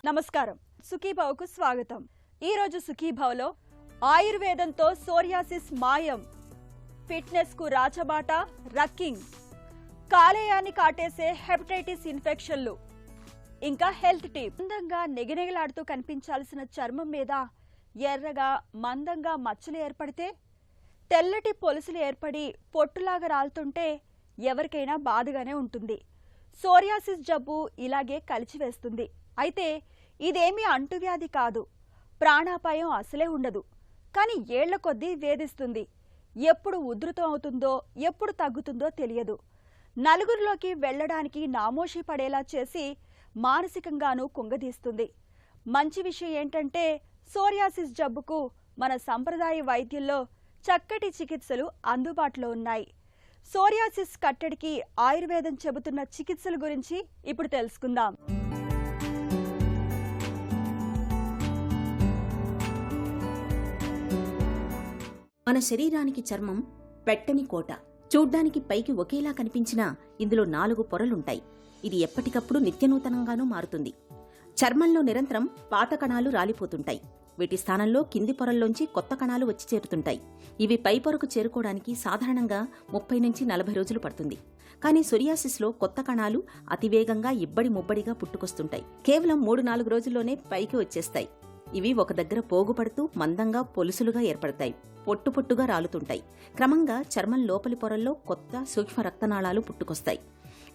నమస్కారం, సుఖీభావ్కు స్వాగతం. ఈ రోజు సుఖీభావ్లో ఆయుర్వేదంతో సోరియాసిస్ మాయం, ఫిట్నెస్ కు రాచబాట రక్కింగ్, కాలేయాన్ని కాటేసే హెపటైటిస్ ఇన్ఫెక్షన్లు, ఇంకా హెల్త్ టిప్. అందంగా నెగనెగలాడుతూ కనిపించాల్సిన చర్మం మీద ఎర్రగా మందంగా మచ్చలు ఏర్పడితే, తెల్లటి పొలుసులు ఏర్పడి పొట్టులాగా రాలుతుంటే ఎవరికైనా బాధగానే ఉంటుంది. సోరియాసిస్ జబ్బు ఇలాగే కలిచివేస్తుంది. అయితే ఇదేమీ అంటువ్యాధి కాదు, ప్రాణాపాయం అసలే ఉండదు. కానీ ఏళ్ల కొద్దీ వేధిస్తుంది. ఎప్పుడు ఉధృతం అవుతుందో ఎప్పుడు తగ్గుతుందో తెలియదు. నలుగురిలోకి వెళ్లడానికి నామోషి పడేలా చేసి మానసికంగానూ కుంగదీస్తుంది. మంచి విషయం ఏంటంటే సోరియాసిస్ జబ్బుకు మన సంప్రదాయ వైద్యంలో చక్కటి చికిత్సలు అందుబాటులో ఉన్నాయి. సోరియాసిస్ కట్టడికి ఆయుర్వేదం చెబుతున్న చికిత్సల గురించి ఇప్పుడు తెలుసుకుందాం. మన శరీరానికి చర్మం పెట్టని కోట. చూడ్డానికి పైకి ఒకేలా కనిపించినా ఇందులో 4 పొరలుంటాయి. ఇది ఎప్పటికప్పుడు నిత్యనూతనంగానూ మారుతుంది. చర్మంలో నిరంతరం పాత కణాలు రాలిపోతుంటాయి. వీటి స్థానంలో కింది పొరల్లోంచి కొత్త కణాలు వచ్చి చేరుతుంటాయి. ఇవి పై పొరకు చేరుకోవడానికి సాధారణంగా 30 నుంచి 40 రోజులు పడుతుంది. కానీ సోరియాసిస్లో కొత్త కణాలు అతివేగంగా ఇబ్బడి ముబ్బడిగా పుట్టుకొస్తుంటాయి. కేవలం 3-4 రోజుల్లోనే పైకి వచ్చేస్తాయి. ఇవి ఒక దగ్గర పోగుపడుతూ మందంగా పొలుసులుగా ఏర్పడతాయి. పొట్టుగా రాలుతుంటాయి. క్రమంగా చర్మం లోపలి పొరల్లో కొత్త సూక్ష్మ రక్తనాళాలు పుట్టుకొస్తాయి.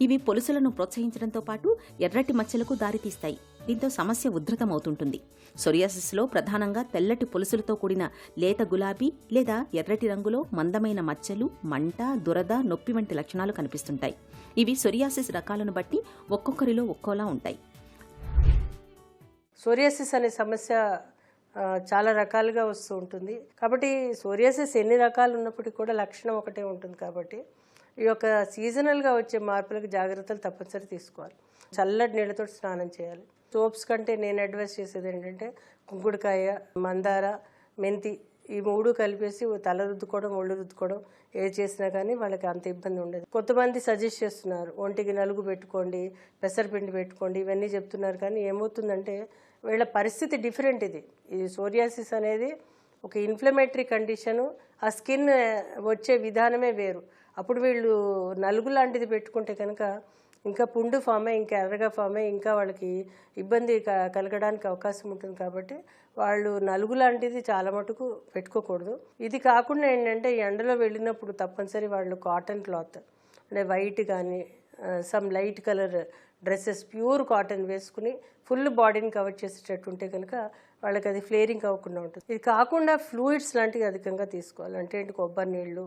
ఇవి పొలుసులను ప్రోత్సహించడంతో పాటు ఎర్రటి మచ్చలకు దారితీస్తాయి. దీంతో సమస్య ఉధృతమవుతుంటుంది. సోరియాసిస్లో ప్రధానంగా తెల్లటి పొలుసులతో కూడిన లేత గులాబీ లేదా ఎర్రటి రంగులో మందమైన మచ్చలు, మంట, దురద, నొప్పి వంటి లక్షణాలు కనిపిస్తుంటాయి. ఇవి సోరియాసిస్ రకాలను బట్టి ఒక్కొక్కరిలో ఒక్కోలా ఉంటాయి. సోరియాసిస్ అనే సమస్య చాలా రకాలుగా వస్తూ ఉంటుంది. కాబట్టి సోరియాసిస్ ఎన్ని రకాలు ఉన్నప్పటికీ కూడా లక్షణం ఒకటే ఉంటుంది. కాబట్టి ఈ యొక్క సీజనల్గా వచ్చే మార్పులకు జాగ్రత్తలు తప్పనిసరి తీసుకోవాలి. చల్లటి నీళ్ళతో స్నానం చేయాలి. సోప్స్ కంటే నేను అడ్వైస్ చేసేది ఏంటంటే కుంకుడుకాయ, మందార, మెంతి ఈ 3 కలిపేసి తల రుద్దుకోవడం, ఒళ్ళు రుద్దుకోవడం ఏది చేసినా కానీ వాళ్ళకి అంత ఇబ్బంది ఉండదు. కొంతమంది సజెస్ట్ చేస్తున్నారు ఒంటికి నలుగు పెట్టుకోండి, పెసరపిండి పెట్టుకోండి, ఇవన్నీ చెప్తున్నారు. కానీ ఏమవుతుందంటే వీళ్ళ పరిస్థితి డిఫరెంట్. ఇది సోరియాసిస్ అనేది ఒక ఇన్ఫ్లమేటరీ కండిషను. ఆ స్కిన్ వచ్చే విధానమే వేరు. అప్పుడు వీళ్ళు నలుగు లాంటిది పెట్టుకుంటే కనుక ఇంకా పుండు ఫామ్ అయ్యి, ఇంకా ఎర్రగా ఫామ్ అయ్యి, ఇంకా వాళ్ళకి ఇబ్బంది కలగడానికి అవకాశం ఉంటుంది. కాబట్టి వాళ్ళు నలుగు లాంటిది చాలా మటుకు పెట్టుకోకూడదు. ఇది కాకుండా ఏంటంటే ఎండలో వెళ్ళినప్పుడు తప్పనిసరి వాళ్ళు కాటన్ క్లాత్ అంటే వైట్ కానీ some light colour dresses, pure cotton వేసుకుని ఫుల్ బాడీని కవర్ చేసేటట్టు ఉంటే కనుక వాళ్ళకి అది ఫ్లేరింగ్ అవ్వకుండా ఉంటుంది. ఇది కాకుండా ఫ్లూయిడ్స్ లాంటివి అధికంగా తీసుకోవాలి. అంటే ఏంటి, కొబ్బరి నీళ్ళు,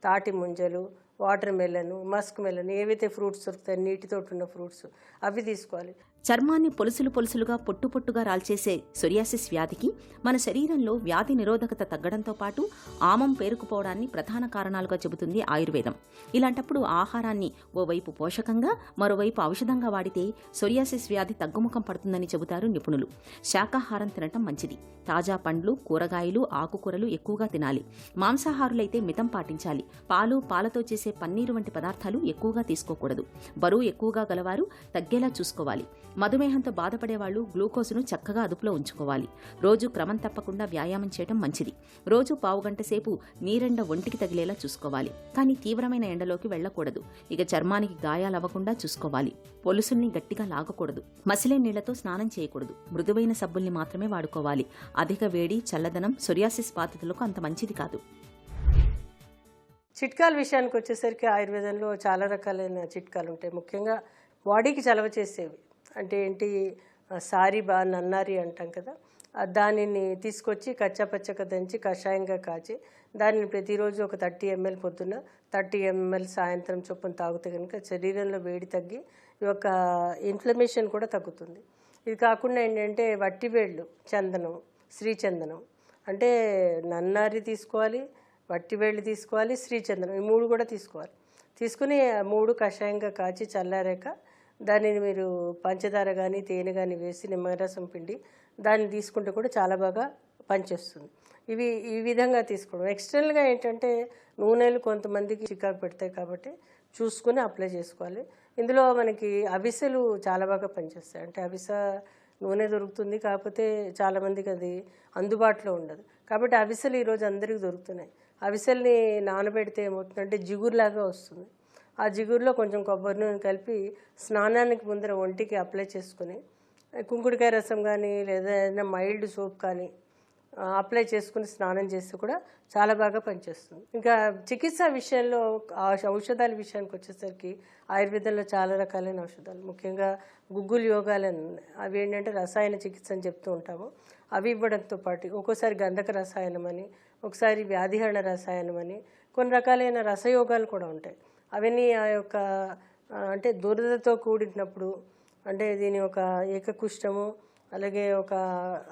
తాటి ముంజలు, వాటర్ మెలన్, మస్క్ మెలన్, ఏవైతే ఫ్రూట్స్ దొరుకుతాయి నీటితో ఉన్న ఫ్రూట్స్ అవి తీసుకోవాలి. చర్మాన్ని పొలుసులుగా పొట్టుగా రాల్చేసే సోరియాసిస్ వ్యాధికి మన శరీరంలో వ్యాధి నిరోధకత తగ్గడంతో పాటు ఆమం పేరుకుపోవడాన్ని ప్రధాన కారణాలుగా చెబుతుంది ఆయుర్వేదం. ఇలాంటప్పుడు ఆహారాన్ని ఓవైపు పోషకంగా మరోవైపు ఔషధంగా వాడితే సోరియాసిస్ వ్యాధి తగ్గుముఖం పడుతుందని చెబుతారు నిపుణులు. శాకాహారం తినటం మంచిది. తాజా పండ్లు, కూరగాయలు, ఆకుకూరలు ఎక్కువగా తినాలి. మాంసాహారులైతే మితం పాటించాలి. పాలు, పాలతో చేసే పన్నీరు వంటి పదార్థాలు ఎక్కువగా తీసుకోకూడదు. బరువు ఎక్కువగా గలవారు తగ్గేలా చూసుకోవాలి. మధుమేహంతో బాధపడేవాళ్లు గ్లూకోజ్ను చక్కగా అదుపులో ఉంచుకోవాలి. రోజు క్రమం తప్పకుండా వ్యాయామం చేయడం మంచిది. రోజు 1/2 గంట సేపు నీరెండ ఒంటికి తగిలేలా చూసుకోవాలి. కానీ తీవ్రమైన ఎండలోకి వెళ్లకూడదు. ఇక చర్మానికి గాయాలవ్వకుండా చూసుకోవాలి. పొలుసుల్ని గట్టిగా లాగకూడదు. మసిలే నీళ్లతో స్నానం చేయకూడదు. మృదువైన సబ్బుల్ని మాత్రమే వాడుకోవాలి. అధిక వేడి, చల్లదనం సోరియాసిస్ బాధితులకు అంత మంచిది కాదు. చిట్కాల విషయానికి వచ్చేసరికి ఆయుర్వేదంలో చాలా రకాలైన చిట్కాలు ఉంటాయి. ముఖ్యంగా బాడీకి చలవ చేసేవి అంటే ఏంటి, సారిబా, నన్నారి అంటాం కదా, దానిని తీసుకొచ్చి కచ్చాపచ్చగా దంచి కషాయంగా కాచి దానిని ప్రతిరోజు ఒక 30 ml పొద్దున, 30 ml సాయంత్రం చొప్పున తాగితే కనుక శరీరంలో వేడి తగ్గి ఈ యొక్క ఇన్ఫ్లమేషన్ కూడా తగ్గుతుంది. ఇది కాకుండా ఏంటంటే వట్టివేళ్ళు, చందనం, శ్రీచందనం అంటే నన్నారి తీసుకోవాలి, వట్టివేళ్ళు తీసుకోవాలి, శ్రీచందనం ఈ 3 కూడా తీసుకోవాలి. తీసుకుని 3 కషాయంగా కాచి చల్లారాక దానిని మీరు పంచదార కానీ తేనె కానీ వేసి నిమ్మరసం పిండి దాన్ని తీసుకుంటే కూడా చాలా బాగా పనిచేస్తుంది. ఇవి ఈ విధంగా తీసుకోవడం. ఎక్స్టర్నల్గా ఏంటంటే నూనెలు కొంతమందికి చికాకు పెడతాయి కాబట్టి చూసుకుని అప్లై చేసుకోవాలి. ఇందులో మనకి అవిసెలు చాలా బాగా పనిచేస్తాయి. అంటే అవిస నూనె దొరుకుతుంది, కాకపోతే చాలామందికి అది అందుబాటులో ఉండదు. కాబట్టి అవిసెలు ఈరోజు అందరికీ దొరుకుతున్నాయి. అవిసెల్ని నానబెడితే ఏమవుతుందంటే జిగురులాగా వస్తుంది. ఆ జిగురులో కొంచెం కొబ్బరి నూనె కలిపి స్నానానికి ముందర ఒంటికి అప్లై చేసుకుని, కుంకుడుకాయ రసం కానీ లేదా ఏదైనా మైల్డ్ సోప్ కానీ అప్లై చేసుకుని స్నానం చేస్తే కూడా చాలా బాగా పనిచేస్తుంది. ఇంకా చికిత్స విషయంలో ఔషధాల విషయానికి వచ్చేసరికి ఆయుర్వేదంలో చాలా రకాలైన ఔషధాలు, ముఖ్యంగా గుగ్గులు యోగాలు అని ఉన్నాయి. అవి ఏంటంటే రసాయన చికిత్స అని చెప్తూ ఉంటాము. అవి ఇవ్వడంతో పాటు ఒక్కోసారి గంధక రసాయనం అని, ఒకసారి వ్యాధిహరణ రసాయనం అని, కొన్ని రకాలైన రసయోగాలు కూడా ఉంటాయి. అవన్నీ ఆ యొక్క అంటే దురదతో కూడినప్పుడు, అంటే దీని ఒక ఏకకుష్టము అలాగే ఒక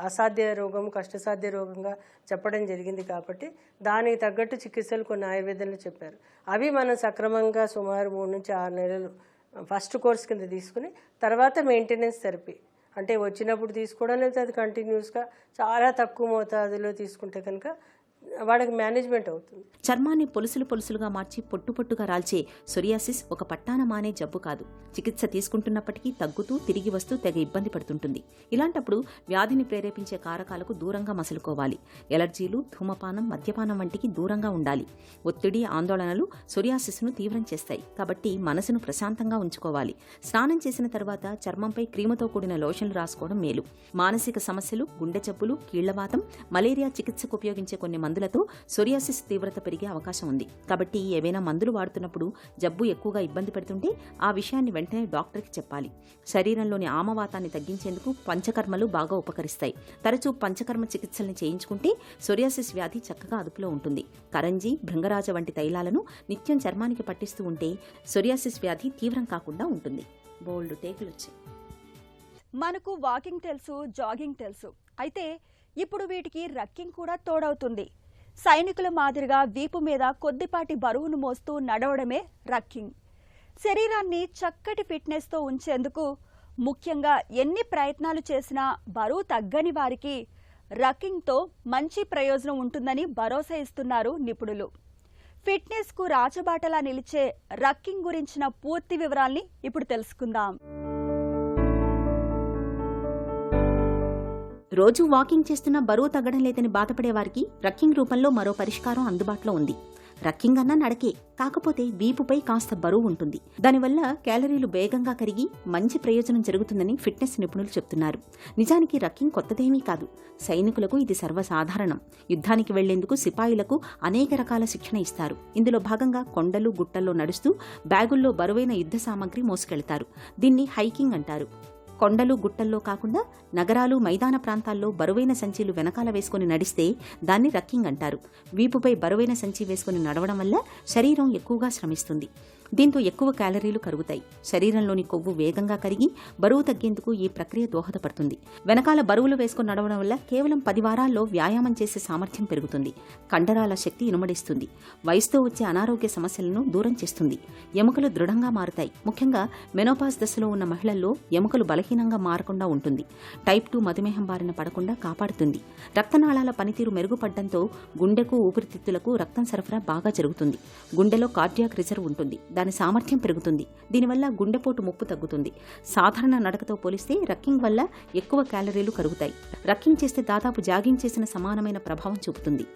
అసాధ్య రోగము కష్టసాధ్య రోగంగా చెప్పడం జరిగింది. కాబట్టి దానికి తగ్గట్టు చికిత్సలు కొన్ని ఆయుర్వేదంలో చెప్పారు. అవి మనం సక్రమంగా సుమారు 3 నుంచి 6 నెలలు ఫస్ట్ కోర్స్ కింద తీసుకుని తర్వాత మెయింటెనెన్స్ థెరపీ అంటే వచ్చినప్పుడు తీసుకోవడం, లేదా అది కంటిన్యూస్గా చాలా తక్కువ మోతాదులో తీసుకుంటే కనుక వాడికి మేనేజ్మెంట్ అవుతుంది. చర్మాన్ని పొలుసులుగా మార్చి పొట్టుగా రాల్చే సొరియాసిస్ ఒక పట్టాన మానే జబ్బు కాదు. చికిత్స తీసుకుంటున్నప్పటికీ తగ్గుతూ తిరిగి వస్తూ తెగ ఇబ్బంది పడుతుంటుంది. ఇలాంటప్పుడు వ్యాధిని ప్రేరేపించే కారకాలకు దూరంగా మసలుకోవాలి. ఎలర్జీలు, ధూమపానం, మద్యపానం వంటికి దూరంగా ఉండాలి. ఒత్తిడి, ఆందోళనలు సొరియాసిస్ను తీవ్రం చేస్తాయి. కాబట్టి మనసును ప్రశాంతంగా ఉంచుకోవాలి. స్నానం చేసిన తర్వాత చర్మంపై క్రీముతో కూడిన లోషన్లు రాసుకోవడం మేలు. మానసిక సమస్యలు, గుండె జబ్బులు, కీళ్లవాతం, మలేరియా చికిత్సకు ఉపయోగించే కొన్ని మందులతో సొరియాసిస్ తీవ్రత పెరిగే అవకాశం ఉంది. కాబట్టి ఏవైనా మందులు వాడుతున్నప్పుడు జబ్బు ఎక్కువగా ఇబ్బంది పెడుతుంటే ఆ విషయాన్ని వెంటనే డాక్టర్కి చెప్పాలి. శరీరంలోని ఆమవాతాన్ని తగ్గించేందుకు పంచకర్మలు బాగా ఉపకరిస్తాయి. తరచూ పంచకర్మ చికిత్సల్ని చేయించుకుంటే సొరియాసిస్ వ్యాధి చక్కగా అదుపులో ఉంటుంది. కరంజీ, భృంగరాజ వంటి తైలాలను నిత్యం చర్మానికి పట్టిస్తూ ఉంటే సొరియాసిస్ వ్యాధి తీవ్రం కాకుండా ఉంటుంది. బోల్డ్ టేకులు వచ్చాయి. మనకు వాకింగ్ తెలుసు, జాగింగ్ తెలుసు. అయితే ఇప్పుడు వీటికి రక్కింగ్ కూడా తోడవుతుంది. సైనికుల మాదిరిగా వీపు మీద కొద్దిపాటి బరువును మోస్తూ నడవడమే రక్కింగ్. శరీరాన్ని చక్కటి ఫిట్నెస్తో ఉంచేందుకు, ముఖ్యంగా ఎన్ని ప్రయత్నాలు చేసినా బరువు తగ్గని వారికి రక్కింగ్తో మంచి ప్రయోజనం ఉంటుందని భరోసా ఇస్తున్నారు నిపుణులు. ఫిట్నెస్కు రాచబాటలా నిలిచే రక్కింగ్ గురించిన పూర్తి వివరాల్ని ఇప్పుడు తెలుసుకుందాం. రోజు వాకింగ్ చేస్తున్నా బరువు తగ్గడం లేదని బాధపడే వారికి రక్కింగ్ రూపంలో మరో పరిష్కారం అందుబాటులో ఉంది. రక్కింగ్ అన్న నడకే, కాకపోతే వీపుపై కాస్త బరువు ఉంటుంది. దానివల్ల క్యాలరీలు వేగంగా కరిగి మంచి ప్రయోజనం జరుగుతుందని ఫిట్నెస్ నిపుణులు చెప్తున్నారు. నిజానికి రక్కింగ్ కొత్తదేమీ కాదు. సైనికులకు ఇది సర్వసాధారణం. యుద్ధానికి వెళ్లేందుకు సిపాయిలకు అనేక రకాల శిక్షణ ఇస్తారు. ఇందులో భాగంగా కొండలు, గుట్టల్లో నడుస్తూ బ్యాగుల్లో బరువైన యుద్ధ సామగ్రి మోసుకెళ్తారు. దీన్ని హైకింగ్ అంటారు. కొండలు, గుట్టల్లో కాకుండా నగరాలు, మైదాన ప్రాంతాల్లో బరువైన సంచీలు వెనకాల వేసుకుని నడిస్తే దాన్ని రక్కింగ్ అంటారు. వీపుపై బరువైన సంచి వేసుకుని నడవడం వల్ల శరీరం ఎక్కువగా శ్రమిస్తుంది. దీంతో ఎక్కువ క్యాలరీలు కరుగుతాయి. శరీరంలోని కొవ్వు వేగంగా కరిగి బరువు తగ్గేందుకు ఈ ప్రక్రియ దోహదపడుతుంది. వెనకాల బరువులు వేసుకుని నడవడం వల్ల కేవలం 10 వారాల్లో వ్యాయామం చేసే సామర్థ్యం పెరుగుతుంది. కండరాల శక్తి ఇనుమడిస్తుంది. వయసుతో వచ్చే అనారోగ్య సమస్యలను దూరం చేస్తుంది. ఎముకలు దృఢంగా మారుతాయి. ముఖ్యంగా మెనోపాజ్ దశలో ఉన్న మహిళల్లో ఎముకలు బలహీనంగా మారకుండా ఉంటుంది. టైప్ 2 మధుమేహం బారిన పడకుండా కాపాడుతుంది. రక్తనాళాల పనితీరు మెరుగుపడడంతో గుండెకు, ఊపిరితిత్తులకు రక్తం సరఫరా బాగా జరుగుతుంది. గుండెలో కార్డియాక్ రిజర్వ్ ఉంటుంది. దాని సామర్థ్యం పెరుగుతుంది. దీనివల్ల గుండెపోటు ముప్పు తగ్గుతుంది. సాధారణ నడకతో పోలిస్తే రక్కింగ్ వల్ల ఎక్కువ క్యాలరీలు కరుగుతాయి. రక్కింగ్ చేస్తే దాదాపు జాగింగ్ చేసిన సమానమైన ప్రభావం చూపుతుంది.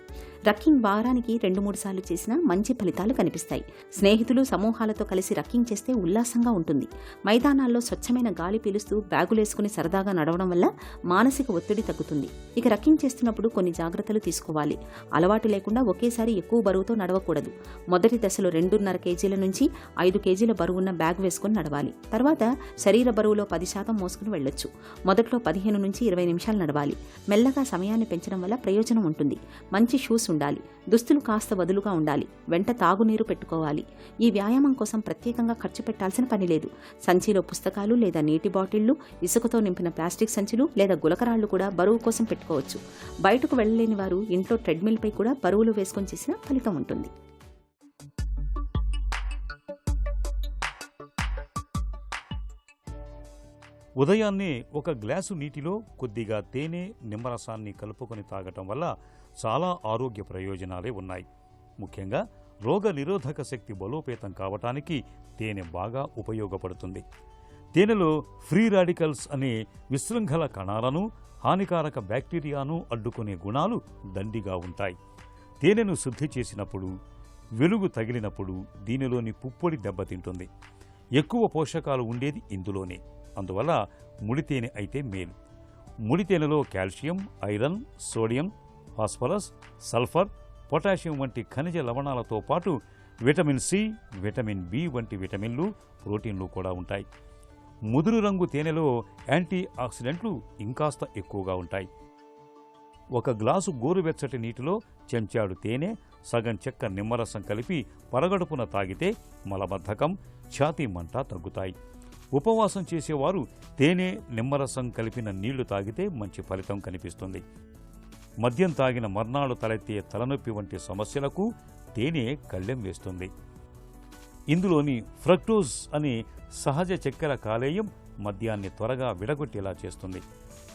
రక్కింగ్ వారానికి 2-3 సార్లు చేసినా మంచి ఫలితాలు కనిపిస్తాయి. స్నేహితులు, సమూహాలతో కలిసి రక్కింగ్ చేస్తే ఉల్లాసంగా ఉంటుంది. మైదానాల్లో స్వచ్ఛమైన గాలి పీలుస్తూ బ్యాగులేసుకుని సరదాగా నడవడం వల్ల మానసిక ఒత్తిడి తగ్గుతుంది. ఇక రక్కింగ్ చేస్తున్నప్పుడు కొన్ని జాగ్రత్తలు తీసుకోవాలి. అలవాటు లేకుండా ఒకేసారి ఎక్కువ బరువుతో నడవకూడదు. మొదటి దశలో 2.5 కేజీల నుంచి 5 కేజీల బరువున్న బ్యాగ్ వేసుకుని నడవాలి. తర్వాత శరీర బరువులో 10% మోసుకుని వెళ్లొచ్చు. మొదట్లో 15 నుంచి 20 నిమిషాలు నడవాలి. మెల్లగా సమయాన్ని పెంచడం వల్ల ప్రయోజనం ఉంటుంది. మంచి షూస్ ఉండాలి. దుస్తులు కాస్త వదులుగా ఉండాలి. వెంట తాగునీరు పెట్టుకోవాలి. ఈ వ్యాయామం కోసం ప్రత్యేకంగా ఖర్చు పెట్టాల్సిన పని లేదు. సంచిలో పుస్తకాలు లేదా నీటి బాటిళ్లు, ఇసుకతో నింపిన ప్లాస్టిక్ సంచులు లేదా గులకరాళ్లు కూడా బరువు కోసం పెట్టుకోవచ్చు. బయటకు వెళ్లలేని వారు ఇంట్లో ట్రెడ్మిల్ పై కూడా బరువులు వేసుకొని చేసిన ఫలితం ఉంటుంది. ఉదయాన్నే ఒక గ్లాసు నీటిలో కొద్దిగా తేనె, నిమ్మరసాన్ని కలుపుకొని తాగటం వల్ల చాలా ఆరోగ్య ప్రయోజనాలే ఉన్నాయి. ముఖ్యంగా రోగ నిరోధక శక్తి బలోపేతం కావటానికి తేనె బాగా ఉపయోగపడుతుంది. తేనెలో ఫ్రీ రాడికల్స్ అనే విశృంఖల కణాలను, హానికారక బ్యాక్టీరియాను అడ్డుకునే గుణాలు దండిగా ఉంటాయి. తేనెను శుద్ధి చేసినప్పుడు, వెలుగు తగిలినప్పుడు దీనిలోని పుప్పొడి దెబ్బతింటుంది. ఎక్కువ పోషకాలు ఉండేది ఇందులోనే. అందువల్ల ముడితేనె అయితే మేలు. ముడితేనెలో calcium, iron, sodium, phosphorus, sulphur, potassium వంటి ఖనిజ లవణాలతో పాటు విటమిన్ సి, విటమిన్ బి వంటి విటమిన్లు, ప్రోటీన్లు కూడా ఉంటాయి. ముదురు రంగు తేనెలో యాంటీ ఆక్సిడెంట్లు ఇంకాస్త ఎక్కువగా ఉంటాయి. ఒక గ్లాసు గోరువెచ్చటి నీటిలో చెంచాడు తేనె, సగం చెక్క నిమ్మరసం కలిపి పరగడుపున తాగితే మలబద్ధకం, ఛాతీ మంట తగ్గుతాయి. ఉపవాసం చేసేవారు తేనె, నిమ్మరసం కలిపిన నీళ్లు తాగితే మంచి ఫలితం కనిపిస్తుంది. మద్యం తాగిన మర్నాడు తలెత్తే తలనొప్పి వంటి సమస్యలకు తేనె కళ్ళెం వేస్తుంది. ఇందులోని ఫ్రక్టోజ్ అనే సహజ చక్కెర కాలేయం మద్యాన్ని త్వరగా విడగొట్టేలా చేస్తుంది.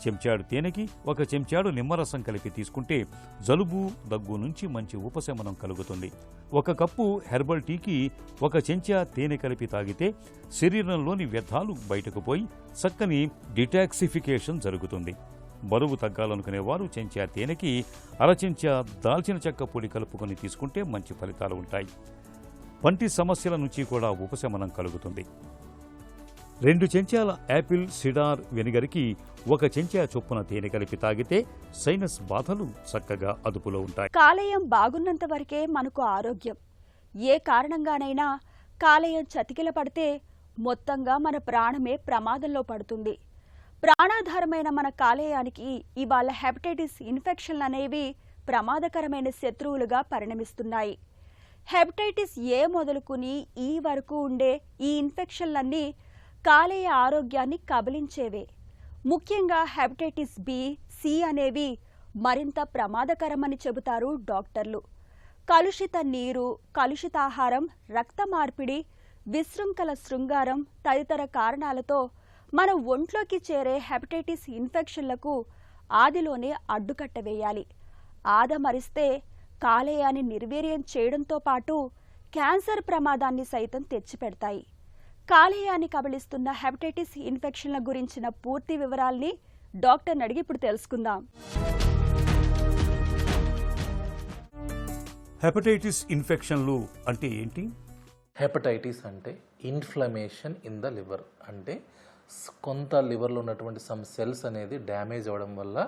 చెంచాడు తేనెకి ఒక చెంచాడు నిమ్మరసం కలిపి తీసుకుంటే జలుబు, దగ్గు నుంచి మంచి ఉపశమనం కలుగుతుంది. ఒక కప్పు హెర్బల్ టీకి ఒక చెంచా తేనె కలిపి తాగితే శరీరంలోని వ్యర్థాలు బయటకు పోయి చక్కని డిటాక్సిఫికేషన్ జరుగుతుంది. బరువు తగ్గాలనుకునేవారు చెంచా తేనెకి అరచెంచా దాల్చిన చెక్క పొడి కలుపుకొని తీసుకుంటే మంచి ఫలితాలు ఉంటాయి. పంటి సమస్యల నుంచి కూడా ఉపశమనం కలుగుతుంది. 2 చెంచాల యాపిల్ సిడార్ వెనిగర్కి 1 చెంచా చొప్పున తేనె కలిపి తాగితే సైనస్ బాధలు చక్కగా అదుపులో ఉంటాయి. కాలేయం బాగున్నంత వరకే మనకు ఆరోగ్యం. ఏ కారణంగానైనా కాలేయం చతికిల పడితే మొత్తంగా మన ప్రాణమే ప్రమాదంలో పడుతుంది. ప్రాణాధారమైన మన కాలేయానికి ఇవాళ హెపటైటిస్ ఇన్ఫెక్షన్లు అనేవి ప్రమాదకరమైన శత్రువులుగా పరిణమిస్తున్నాయి. హెపటైటిస్ ఏ మొదలుకుని ఈ వరకు ఉండే ఈ ఇన్ఫెక్షన్లన్నీ కాలేయ ఆరోగ్యాన్ని కబలించేవే. ముఖ్యంగా హెపటైటిస్ బి, సి అనేవి మరింత ప్రమాదకరమని చెబుతారు డాక్టర్లు. కలుషిత నీరు, కలుషితాహారం, రక్త మార్పిడి, విశృంఖల శృంగారం తదితర కారణాలతో మన ఒంట్లోకి చేరే హెపటైటిస్ ఇన్ఫెక్షన్లకు ఆదిలోనే అడ్డుకట్ట వేయాలి. ఆదమరిస్తే కాలేయాన్ని నిర్వీర్యం చేయడంతో పాటు క్యాన్సర్ ప్రమాదాన్ని సైతం తెచ్చిపెడతాయి. కాలేయాన్ని కబళిస్తున్న హెపటైటిస్ ఇన్ఫెక్షన్ల గురించిన పూర్తి వివరాల్ని డాక్టర్ని అడిగి ఇప్పుడు తెలుసుకుందాం. హెపటైటిస్ ఇన్ఫెక్షన్లు అంటే ఏంటి? హెపటైటిస్ అంటే ఇన్ఫ్లమేషన్ ఇన్ ద లివర్. అంటే కొంత లివర్లో ఉన్నటువంటి సమ్ సెల్స్ అనేది డ్యామేజ్ అవ్వడం వల్ల,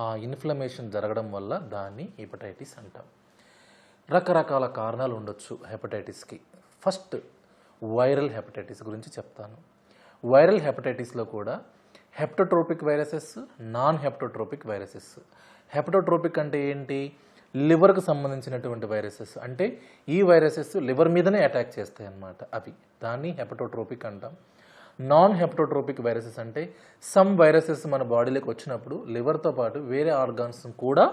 ఆ ఇన్ఫ్లమేషన్ జరగడం వల్ల దాన్ని హెపటైటిస్ అంటాం. రకరకాల కారణాలు ఉండొచ్చు హెపటైటిస్కి. ఫస్ట్ వైరల్ హెపటైటిస్ గురించి చెప్తాను. వైరల్ హెపటైటిస్లో కూడా హెప్టోట్రోపిక్ వైరసెస్, నాన్ హెప్టోట్రోపిక్ వైరసెస్. హెపటోట్రోపిక్ అంటే ఏంటి? లివర్కు సంబంధించినటువంటి వైరసెస్. అంటే ఈ వైరసెస్ లివర్ మీదనే అటాక్ చేస్తాయి అన్నమాట. అవి దాన్ని హెపటోట్రోపిక్ అంటాం. నాన్ హెపటోట్రోపిక్ వైరసెస్ అంటే సమ్ వైరసెస్ మన బాడీలోకి వచ్చినప్పుడు లివర్తో పాటు వేరే ఆర్గాన్స్ కూడా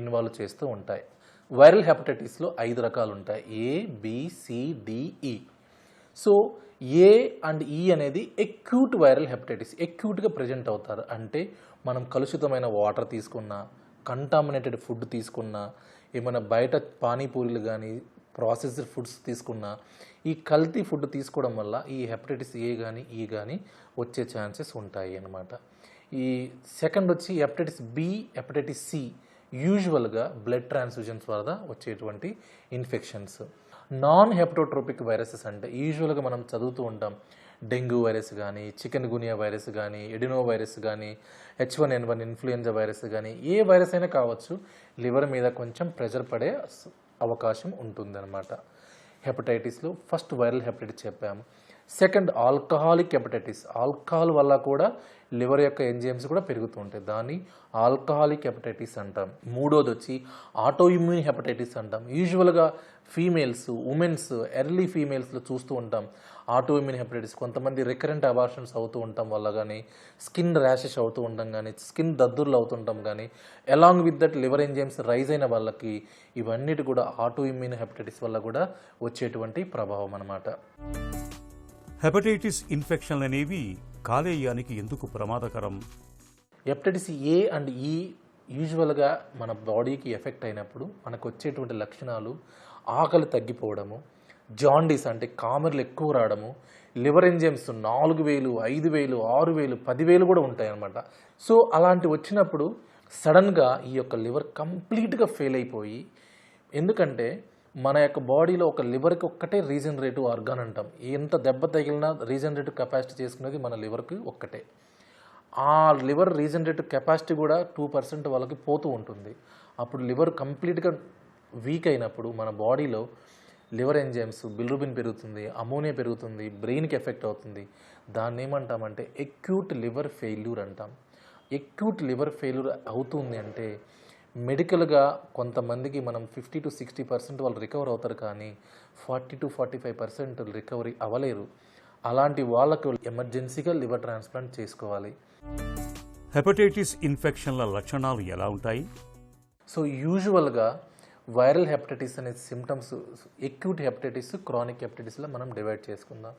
ఇన్వాల్వ్ చేస్తూ ఉంటాయి. వైరల్ హెపటైటిస్లో 5 రకాలు ఉంటాయి. ఏ, బి, సి, డి, ఈ. సో ఏ అండ్ ఈ అనేది ఎక్యూట్ వైరల్ హెపటైటిస్. ఎక్యూట్గా ప్రజెంట్ అవుతారు. అంటే మనం కలుషితమైన వాటర్ తీసుకున్నా, కంటామినేటెడ్ ఫుడ్ తీసుకున్నా, ఏమైనా బయట పానీపూరీలు కానీ ప్రాసెస్డ్ ఫుడ్స్ తీసుకున్నా, ఈ కల్తీ ఫుడ్ తీసుకోవడం వల్ల ఈ హెపటైటిస్ ఏ కానీ ఈ కానీ వచ్చే ఛాన్సెస్ ఉంటాయి అన్నమాట. ఈ సెకండ్ వచ్చి హెపటైటిస్ బి, హెపటైటిస్ సి. యూజువల్గా బ్లడ్ ట్రాన్స్ఫ్యూజన్స్ వల్ల వచ్చేటువంటి ఇన్ఫెక్షన్స్. నాన్ హెపటోట్రోపిక్ వైరసెస్ అంటే యూజువల్గా మనం చదువుతూ ఉంటాం. డెంగ్యూ వైరస్ కానీ, చికెన్ గునియా వైరస్ కానీ, ఎడినో వైరస్ కానీ, H1N1 ఇన్ఫ్లుయెంజా వైరస్ కానీ, ఏ వైరస్ అయినా కావచ్చు, లివర్ మీద కొంచెం ప్రెషర్ పడే అవకాశం ఉంటుందన్నమాట. హెపటైటిస్లో ఫస్ట్ వైరల్ హెపటైటిస్ చెప్పాము. Second alcoholic hepatitis. ఆల్కహాల్ వల్ల కూడా లివర్ యొక్క ఎంజైమ్స్ కూడా పెరుగుతూ ఉంటాయి. దాన్ని ఆల్కహాలిక్ హెపటైటిస్ అంటాం. మూడోది వచ్చి ఆటో ఇమ్యూన్ హెపటైటిస్ అంటాం. యూజువల్గా ఫీమేల్స్, ఉమెన్స్, ఎర్లీ ఫీమేల్స్లో చూస్తూ ఉంటాం ఆటో ఇమ్యూన్ హెపటైటిస్. కొంతమంది రికరెంట్ అబార్షన్స్ అవుతూ ఉండటం వల్ల కానీ, స్కిన్ ర్యాషెస్ అవుతూ ఉండడం కానీ, స్కిన్ దద్దుర్లు అవుతుంటాం కానీ, along with that liver enzymes rise అయిన వాళ్ళకి ఇవన్నిటి కూడా ఆటో ఇమ్యూన్ హెపటైటిస్ వల్ల కూడా వచ్చేటువంటి ప్రభావం అన్నమాట. హెపటైటిస్ ఇన్ఫెక్షన్లు అనేవి కాలేయానికి ఎందుకు ప్రమాదకరం? హెపటైటిస్ ఏ అండ్ ఈ యూజువల్గా మన బాడీకి ఎఫెక్ట్ అయినప్పుడు మనకు వచ్చేటువంటి లక్షణాలు ఆకలి తగ్గిపోవడము, జాండీస్ అంటే కామెర్లు ఎక్కువ రావడము, లివర్ ఎంజైమ్స్ 4000, 5000, 6000, 10,000 కూడా ఉంటాయి అన్నమాట. సో అలాంటి వచ్చినప్పుడు సడన్గా ఈ యొక్క లివర్ కంప్లీట్గా ఫెయిల్ అయిపోయి, ఎందుకంటే మన యొక్క బాడీలో ఒక లివర్కి ఒక్కటే రీజనరేటివ్ ఆర్గాన్ అంటాం. ఎంత దెబ్బ తగిలినా రీజనరేటివ్ కెపాసిటీ చేసుకునేది మన లివర్కి ఒక్కటే. ఆ లివర్ రీజనరేటివ్ కెపాసిటీ కూడా 2% వాళ్ళకి పోతూ ఉంటుంది. అప్పుడు లివర్ కంప్లీట్గా వీక్ అయినప్పుడు మన బాడీలో లివర్ ఎంజైమ్స్, బిలిరూబిన్ పెరుగుతుంది, అమోనియా పెరుగుతుంది, బ్రెయిన్కి ఎఫెక్ట్ అవుతుంది. దాన్ని ఏమంటామంటే ఎక్యూట్ లివర్ ఫెయిల్యూర్ అంటాం. ఎక్యూట్ లివర్ ఫెయిల్యూర్ అవుతుంది అంటే మెడికల్గా కొంతమందికి మనం 50 to 60% వాళ్ళు రికవర్ అవుతారు, కానీ 40 to 45% రికవరీ అవ్వలేరు. అలాంటి వాళ్ళకు ఎమర్జెన్సీగా లివర్ ట్రాన్స్ప్లాంట్ చేసుకోవాలి. హెపటైటిస్ ఇన్ఫెక్షన్ల లక్షణాలు ఎలా ఉంటాయి? సో యూజువల్గా వైరల్ హెపటైటిస్ అనే సిమ్టమ్స్ ఎక్యూట్ హెపటైటిస్, క్రానిక్ హెపటైటిస్లో మనం డివైడ్ చేసుకుందాం.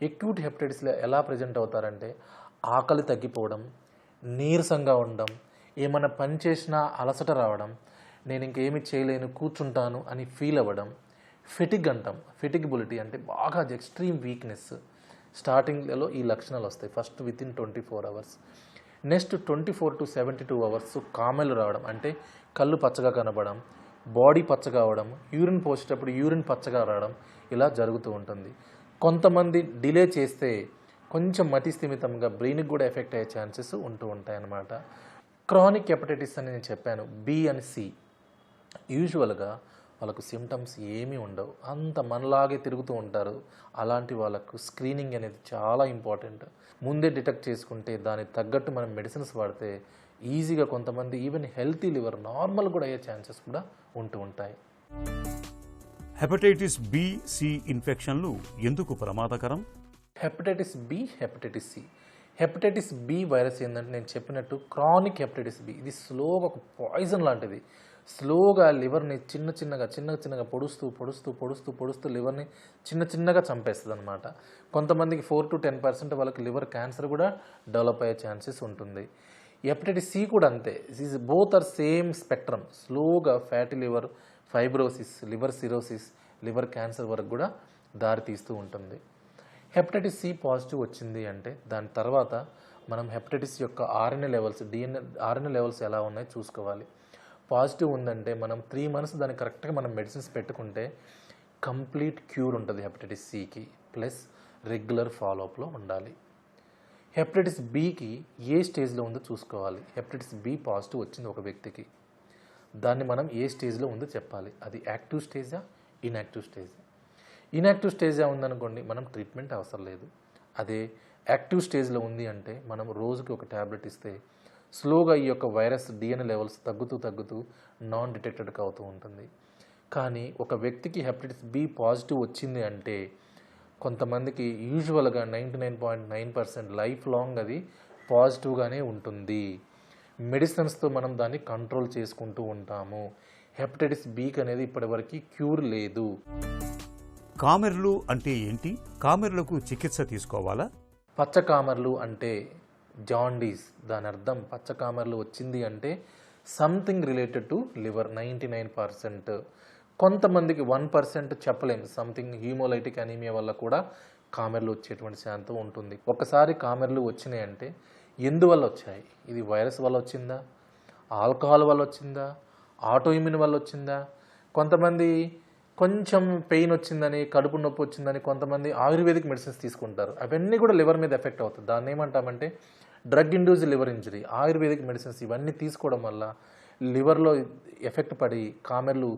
ఎక్యూట్ హెపటైటిస్లో ఎలా ప్రజెంట్ అవుతారంటే ఆకలి తగ్గిపోవడం, నీరసంగా ఉండడం, ఏమైనా పని చేసినా అలసట రావడం, నేను ఇంకేమి చేయలేను కూర్చుంటాను అని ఫీల్ అవ్వడం, ఫెటిగ్ అంటాం. ఫెటిగబిలిటీ అంటే బాగా ఎక్స్ట్రీమ్ వీక్నెస్. స్టార్టింగ్లో ఈ లక్షణాలు వస్తాయి. First within 24 hours. Next 24 to 72 hours కామెలు రావడం, అంటే కళ్ళు పచ్చగా కనబడడం, బాడీ పచ్చగా అవడం, యూరిన్ పోసేటప్పుడు యూరిన్ పచ్చగా రావడం, ఇలా జరుగుతూ ఉంటుంది. కొంతమంది డిలే చేస్తే కొంచెం మతి స్థిమితంగా బ్రెయిన్కి కూడా ఎఫెక్ట్ అయ్యే ఛాన్సెస్ ఉంటూ ఉంటాయి అన్నమాట. క్రానిక్ హెపటైటిస్ అని నేను చెప్పాను, బి అండ్ సి. యూజువల్గా వాళ్ళకు సిమ్టమ్స్ ఏమీ ఉండవు, అంత మనలాగే తిరుగుతూ ఉంటారు. అలాంటి వాళ్ళకు స్క్రీనింగ్ అనేది చాలా ఇంపార్టెంట్. ముందే డిటెక్ట్ చేసుకుంటే దానికి తగ్గట్టు మనం మెడిసిన్స్ వాడితే ఈజీగా కొంతమంది ఈవెన్ హెల్తీ లివర్ నార్మల్ కూడా అయ్యే ఛాన్సెస్ కూడా ఉంటూ ఉంటాయి. హెపటైటిస్ బి, సి ఇన్ఫెక్షన్లు ఎందుకు ప్రమాదకరం? Hepatitis B, hepatitis C. Hepatitis B virus ఏంటంటే నేను చెప్పినట్టు క్రానిక్ హెపటైటిస్ బి, ఇది స్లోగా ఒక పాయిజన్ లాంటిది. స్లోగా లివర్ని చిన్న చిన్నగా పొడుస్తూ లివర్ని చిన్నగా చంపేస్తుంది అనమాట. కొంతమందికి 4 to 10% వాళ్ళకి లివర్ క్యాన్సర్ కూడా డెవలప్ అయ్యే ఛాన్సెస్ ఉంటుంది. హెపటైటిస్ సి కూడా అంతే. Both are same spectrum. స్లోగా fatty liver, fibrosis, liver cirrhosis, liver cancer వరకు కూడా దారితీస్తూ ఉంటుంది. హెపటైటిస్ సి పాజిటివ్ వచ్చింది అంటే దాని తర్వాత మనం హెపటైటిస్ యొక్క ఆర్ఎన్ఏ లెవెల్స్, ఆర్ఎన్ఏ లెవెల్స్ ఎలా ఉన్నాయో చూసుకోవాలి. పాజిటివ్ ఉందంటే మనం 3 months దానికి కరెక్ట్గా మనం మెడిసిన్స్ పెట్టుకుంటే కంప్లీట్ క్యూర్ ఉంటుంది హెపటైటిస్ సికి. ప్లస్ రెగ్యులర్ ఫాలోఅప్లో ఉండాలి. హెపటైటిస్ బికి ఏ స్టేజ్లో ఉందో చూసుకోవాలి. హెపటైటిస్ బి పాజిటివ్ వచ్చింది ఒక వ్యక్తికి, దాన్ని మనం ఏ స్టేజ్లో ఉందో చెప్పాలి. అది యాక్టివ్ స్టేజా, ఇన్యాక్టివ్ స్టేజా? ఇన్యాక్టివ్ స్టేజా ఉందనుకోండి మనం ట్రీట్మెంట్ అవసరం లేదు. అదే యాక్టివ్ స్టేజ్లో ఉంది అంటే మనం రోజుకి ఒక ట్యాబ్లెట్ ఇస్తే స్లోగా ఈ యొక్క వైరస్ డిఎన్ఏ లెవెల్స్ తగ్గుతూ నాన్ డిటెక్టెడ్గా అవుతూ ఉంటుంది. కానీ ఒక వ్యక్తికి హెపటైటిస్ బి పాజిటివ్ వచ్చింది అంటే కొంతమందికి యూజువల్గా 99.9% లైఫ్ లాంగ్ అది పాజిటివ్గానే ఉంటుంది. మెడిసిన్స్తో మనం దాన్ని కంట్రోల్ చేసుకుంటూ ఉంటాము. హెపటైటిస్ బికి అనేది ఇప్పటివరకు క్యూర్ లేదు. కామెర్లు అంటే ఏంటి? కామెర్లకు చికిత్స తీసుకోవాలా? పచ్చకామెర్లు అంటే జాండీస్. దాని అర్థం పచ్చకామెర్లు వచ్చింది అంటే సంథింగ్ రిలేటెడ్ టు లివర్. 99%. కొంతమందికి 1% చెప్పలేము, సంథింగ్ హ్యూమోలైటిక్ అనీమియా వల్ల కూడా కామెర్లు వచ్చేటువంటి శాంతం ఉంటుంది. ఒకసారి కామెర్లు వచ్చినాయి అంటే ఎందువల్ల వచ్చాయి? ఇది వైరస్ వల్ల వచ్చిందా, ఆల్కహాల్ వల్ల వచ్చిందా, ఆటోఇమ్యూన్ వల్ల వచ్చిందా? కొంతమంది కొంచెం పెయిన్ వచ్చిందని, కడుపు నొప్పి వచ్చిందని కొంతమంది ఆయుర్వేదిక్ మెడిసిన్స్ తీసుకుంటారు. అవన్నీ కూడా లివర్ మీద ఎఫెక్ట్ అవుతుంది. దాన్ని ఏమంటామంటే drug induced liver injury. Ayurvedic medicines ఇవన్నీ తీసుకోవడం వల్ల లివర్లో ఎఫెక్ట్ పడి కామెర్లు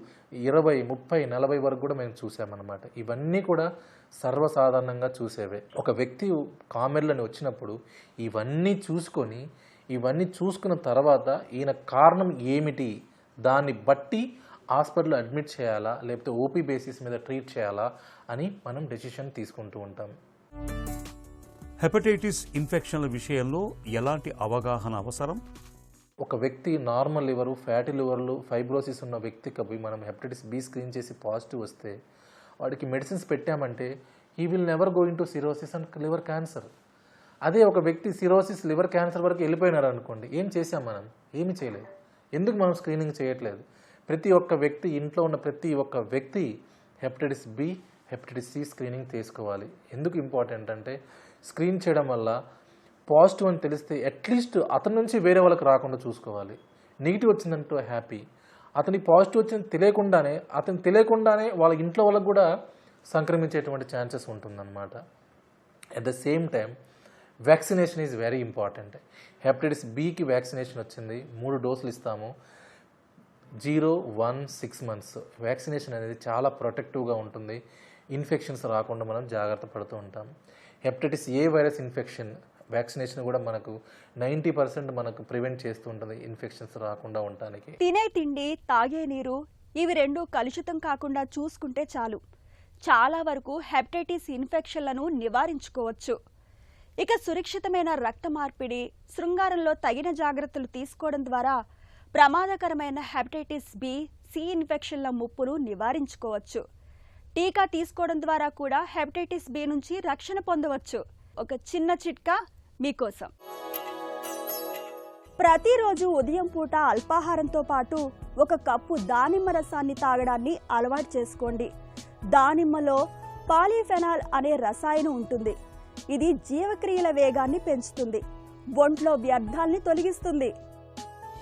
20, 30, 40 వరకు కూడా మేము చూసామన్నమాట. ఇవన్నీ కూడా సర్వసాధారణంగా చూసేవే. ఒక వ్యక్తి కామెర్లని వచ్చినప్పుడు ఇవన్నీ చూసుకున్న తర్వాత ఈయన కారణం ఏమిటి, దాన్ని బట్టి హాస్పిటల్లో అడ్మిట్ చేయాలా లేకపోతే ఓపీ బేసిస్ మీద ట్రీట్ చేయాలా అని మనం డెసిషన్ తీసుకుంటూ ఉంటాం. హెపటైటిస్ ఇన్ఫెక్షన్ల విషయంలో ఎలాంటి అవగాహన అవసరం? ఒక వ్యక్తి నార్మల్ లివరు, ఫ్యాటీ లివర్లు, ఫైబ్రోసిస్ ఉన్న వ్యక్తికి మనం హెపటైటిస్ బి స్క్రీన్ చేసి పాజిటివ్ వస్తే వాడికి మెడిసిన్స్ పెట్టామంటే he will never go in to cirrhosis and liver cancer. అదే ఒక వ్యక్తి సిరోసిస్, లివర్ క్యాన్సర్ వరకు వెళ్ళిపోయినారు అనుకోండి, ఏం చేసాం మనం? ఏమి చేయలేదు. ఎందుకు మనం స్క్రీనింగ్ చేయట్లేదు? ప్రతి ఒక్క వ్యక్తి, ఇంట్లో ఉన్న ప్రతి ఒక్క వ్యక్తి hepatitis B, hepatitis C screening తీసుకోవాలి. ఎందుకు ఇంపార్టెంట్ అంటే స్క్రీన్ చేయడం వల్ల పాజిటివ్ అని తెలిస్తే అట్లీస్ట్ అతని నుంచి వేరే వాళ్ళకి రాకుండా చూసుకోవాలి. నెగిటివ్ వచ్చిందంటూ హ్యాపీ, అతనికి పాజిటివ్ వచ్చింది తెలియకుండానే వాళ్ళ ఇంట్లో వాళ్ళకు కూడా సంక్రమించేటువంటి ఛాన్సెస్ ఉంటుందన్నమాట. At the same time vaccination is very important. Hepatitis బికి వ్యాక్సినేషన్ వచ్చింది, 3 డోసులు ఇస్తాము. 0, 1, 6 months వ్యాక్సినేషన్ అనేది చాలా ప్రొటెక్టివ్గా ఉంటుంది. ఇన్ఫెక్షన్స్ రాకుండా మనం జాగ్రత్త పడుతూ ఉంటాం. Hepatitis A virus infection vaccination కూడా మనకు 90% మనకు ప్రివెంట్ చేస్తూ ఉంటుంది ఇన్ఫెక్షన్స్ రాకుండా ఉండడానికి. తినే తిండి, తాగే నీరు ఇవి 2 కలుషితం కాకుండా చూసుకుంటే చాలు చాలా వరకు హెపటైటిస్ ఇన్ఫెక్షన్లను నివారించుకోవచ్చు. ఇక సురక్షితమైన రక్త మార్పిడి, శృంగారంలో తగిన జాగ్రత్తలు తీసుకోవడం ద్వారా ప్రమాదకరమైన హెపటైటిస్ బి, సి ఇన్ఫెక్షన్ల ముప్పును నివారించుకోవచ్చు. టీకా తీసుకోవడం ద్వారా కూడా హెపటైటిస్ బి నుంచి రక్షణ పొందవచ్చు. ఒక చిన్న చిట్కా మీకోసం. ప్రతిరోజు ఉదయం పూట అల్పాహారంతో పాటు 1 కప్పు దానిమ్మ రసాన్ని తాగడాన్ని అలవాటు చేసుకోండి. దానిమ్మలో పాలిఫెనాల్ అనే రసాయనం ఉంటుంది. ఇది జీవక్రియల వేగాన్ని పెంచుతుంది, ఒంట్లో వ్యర్థాల్ని తొలగిస్తుంది.